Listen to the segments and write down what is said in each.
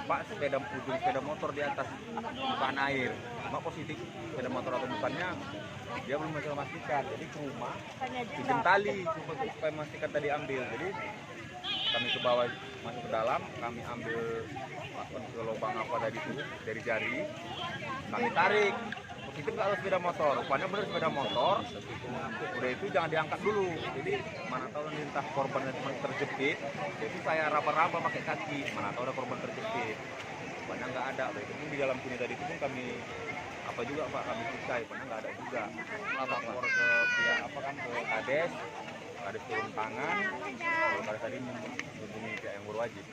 nampak ujung sepeda motor di atas permukaan air. Cuma positif sepeda motor atau bukannya dia belum bisa memastikan. Jadi ke rumah bikin tali supaya memastikan tadi ambil. Jadi kami ke bawah masuk ke dalam, kami ambil masuk ke lubang apa tadi itu dari jari, kami tarik. Positif kalau sepeda motor, rupanya benar sepeda motor. Udah itu jangan diangkat dulu. Jadi mana tahu entah korbannya cuma terjepit. Jadi saya raba-raba pakai kaki, mana tahu ada korban terjepit. Rupanya nggak ada. Itu pun di dalam sini tadi itu pun kami apa juga Pak, kami pisah, rupanya nggak ada juga. Lapor ke pihak apa kan, ke Kades. Kades turun tangan. Kalau Kades tadi menghubungi pihak yang berwajib.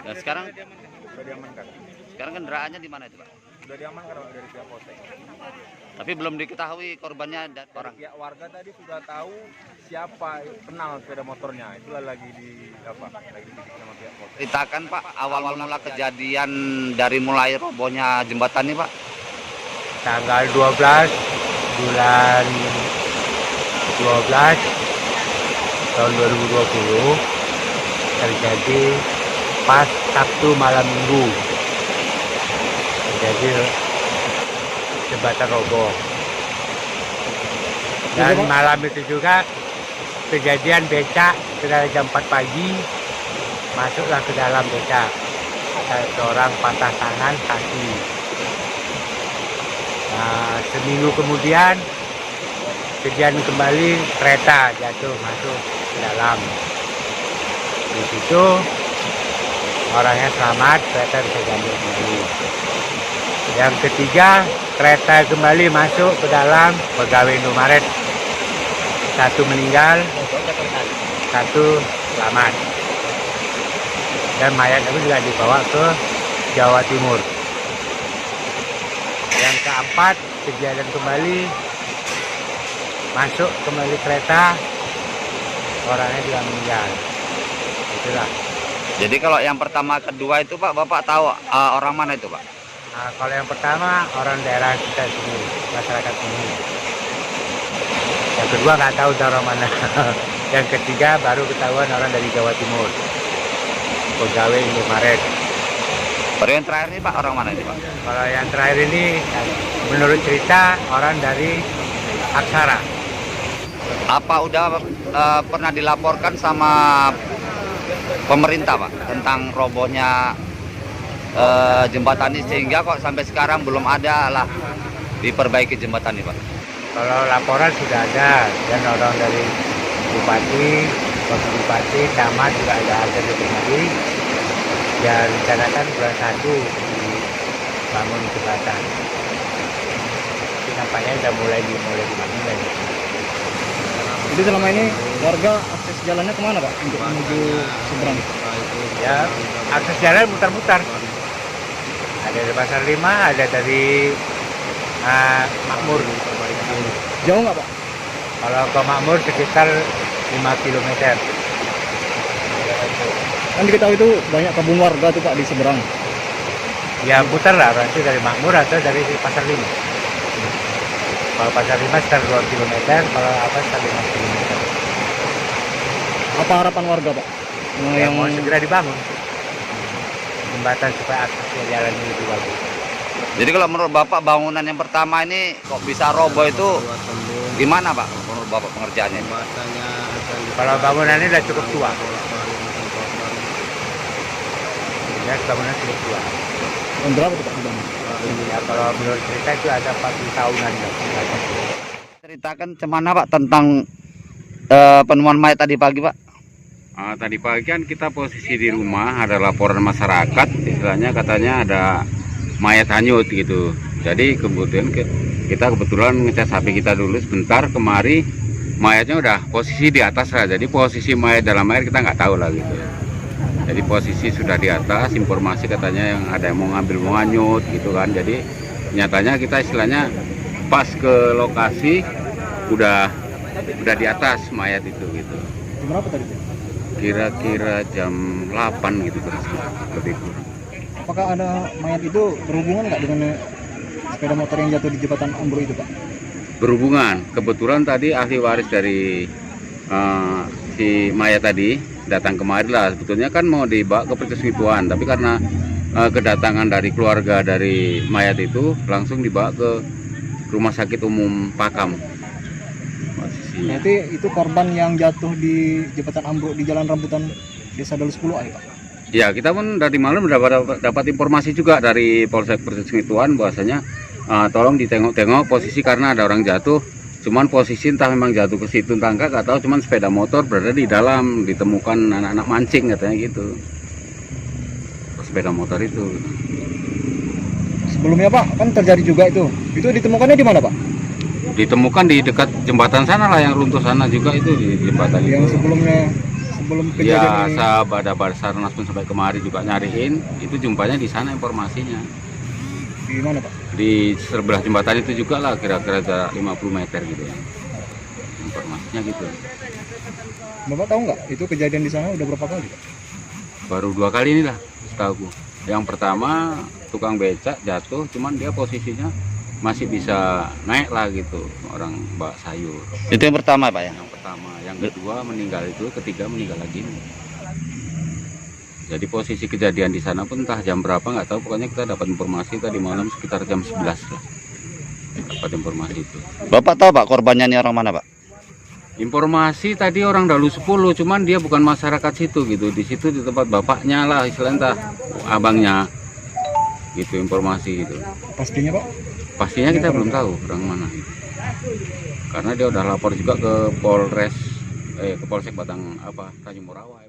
Dan sekarang Sudah diamankan. sekarang kendaraannya di mana itu Pak? Sudah diamankan dari pihak polsek. Tapi belum diketahui korbannya dan orang. Pihak warga tadi sudah tahu siapa kenal sepeda motornya. Itulah lagi dididik sama pihak polsek. Ceritakan Pak awal mula kejadian dari mulai robohnya jembatan ini Pak. Tanggal 12 bulan 12 tahun 2020 terjadi pas Sabtu malam Minggu. Jadi jembatan roboh. Dan malam itu juga kejadian becak sekitar jam 4 pagi masuklah ke dalam becak. Seorang patah tangan kaki. Nah, seminggu kemudian kejadian kembali kereta jatuh masuk ke dalam. Di situ orangnya selamat, kereta bisa diambil kembali. Yang ketiga, kereta kembali masuk ke dalam pegawai Indomaret. Satu meninggal, satu selamat. Dan mayat itu juga dibawa ke Jawa Timur. Yang keempat, kejadian kembali masuk kembali kereta, orangnya juga meninggal. Itulah. Jadi kalau yang pertama kedua itu Pak, Bapak tahu orang mana itu Pak? Nah, kalau yang pertama orang daerah kita sini, masyarakat sini. Yang kedua nggak tahu orang mana. Yang ketiga baru ketahuan orang dari Jawa Timur, pegawai Indomaret. Baru yang terakhir ini Pak, orang mana ini Pak? Kalau yang terakhir ini, menurut cerita orang dari Aksara. Apa udah pernah dilaporkan sama pemerintah Pak tentang robohnya jembatan ini sehingga kok sampai sekarang belum ada lah diperbaiki jembatan ini Pak? Kalau laporan sudah ada, dan orang dari Bupati, Wakil Bupati, Camat juga ada dari dan rencanakan bulan 1 dibangun jembatan. Tapi nampaknya sudah mulai dibangun lagi. Jadi selama ini warga akses jalannya kemana Pak untuk menuju seberang? Ya, akses jalan mutar-mutar. Ada dari Pasar 5, ada dari Makmur. Jauh nggak Pak? Kalau ke Makmur sekitar 5 km. Kan diketahui itu banyak kampung warga tuh Pak di seberang. Ya putar lah, nanti dari Makmur atau dari Pasar 5. Kalau Pasar 5 sekitar 2 km, kalau apa sekitar 5 km. Apa harapan warga Pak? Yang mau segera dibangun jembatan supaya aksesnya jalan ini lebih bagus. Jadi kalau menurut Bapak bangunan yang pertama ini kok bisa roboh itu gimana Pak menurut Bapak pengerjaannya? Kalau bangunan ini sudah cukup tua. Ya, bangunan cukup tua. Tahun berapa tuh Pak dibangun? Ya, kalau menurut cerita itu ada 40 tahunan. Ceritakan cemana Pak tentang penemuan mayat tadi pagi Pak? Tadi pagi kan kita posisi di rumah, ada laporan masyarakat, istilahnya katanya ada mayat hanyut gitu. Jadi kemudian kita kebetulan ngecas HP kita dulu sebentar, kemari mayatnya udah posisi di atas lah. Jadi posisi mayat dalam air kita nggak tahu lah gitu. Jadi posisi sudah di atas, informasi katanya yang ada yang mau ngambil mau hanyut gitu kan. Jadi nyatanya kita istilahnya pas ke lokasi udah di atas mayat itu gitu. Jam berapa tadi Pak? Kira-kira jam 8 gitu lebih kurang. Apakah ada mayat itu berhubungan nggak dengan sepeda motor yang jatuh di jembatan Ambro itu Pak? Berhubungan, kebetulan tadi ahli waris dari si mayat tadi datang kemari lah. Sebetulnya kan mau dibawa ke Percusmituan, tapi karena kedatangan dari keluarga dari mayat itu langsung dibawa ke Rumah Sakit Umum Pakam. Posisinya. Berarti itu korban yang jatuh di jembatan ambruk di Jalan Rambutan Desa Dalus 10 ya Pak? Ya, kita pun dari malam dapat informasi juga dari Polsek Percusmituan bahwasanya tolong ditengok-tengok posisi karena ada orang jatuh. Cuman posisi entah memang jatuh ke situ tangga atau cuman sepeda motor berada di dalam, ditemukan anak-anak mancing katanya gitu. Sepeda motor itu. Sebelumnya Pak, kan terjadi juga itu. Itu ditemukannya di mana Pak? Ditemukan di dekat jembatan sana lah, yang runtuh sana juga itu di jembatan Yang itu. sebelum kejadian Ya, ini. sahabat Basarnas pun sampai kemari juga nyariin, itu jumpanya di sana informasinya. Di mana Pak? Di sebelah jembatan itu juga lah, kira-kira jarak 50 meter gitu ya. Informasinya gitu. Bapak tahu nggak itu kejadian di sana udah berapa kali Pak? Baru 2 kali ini lah, setahu. Yang pertama tukang becak jatuh, cuman dia posisinya masih bisa naik lah gitu, orang bawa sayur. Itu yang pertama Pak ya? Yang pertama, yang kedua meninggal itu, ketiga meninggal lagi. Jadi posisi kejadian di sana pun entah jam berapa nggak tahu, pokoknya kita dapat informasi tadi malam sekitar jam 11 lah. Dapat informasi itu. Bapak tahu Pak korbannya ini orang mana Pak? Informasi tadi orang Dalu 10, cuman dia bukan masyarakat situ gitu. Di situ di tempat bapaknya lah, istilahnya entah abangnya. Gitu informasi gitu. Pastinya Pak? Pastinya kita belum tahu orang mana gitu. Karena dia udah lapor juga ke Polsek Tanjung Morawa.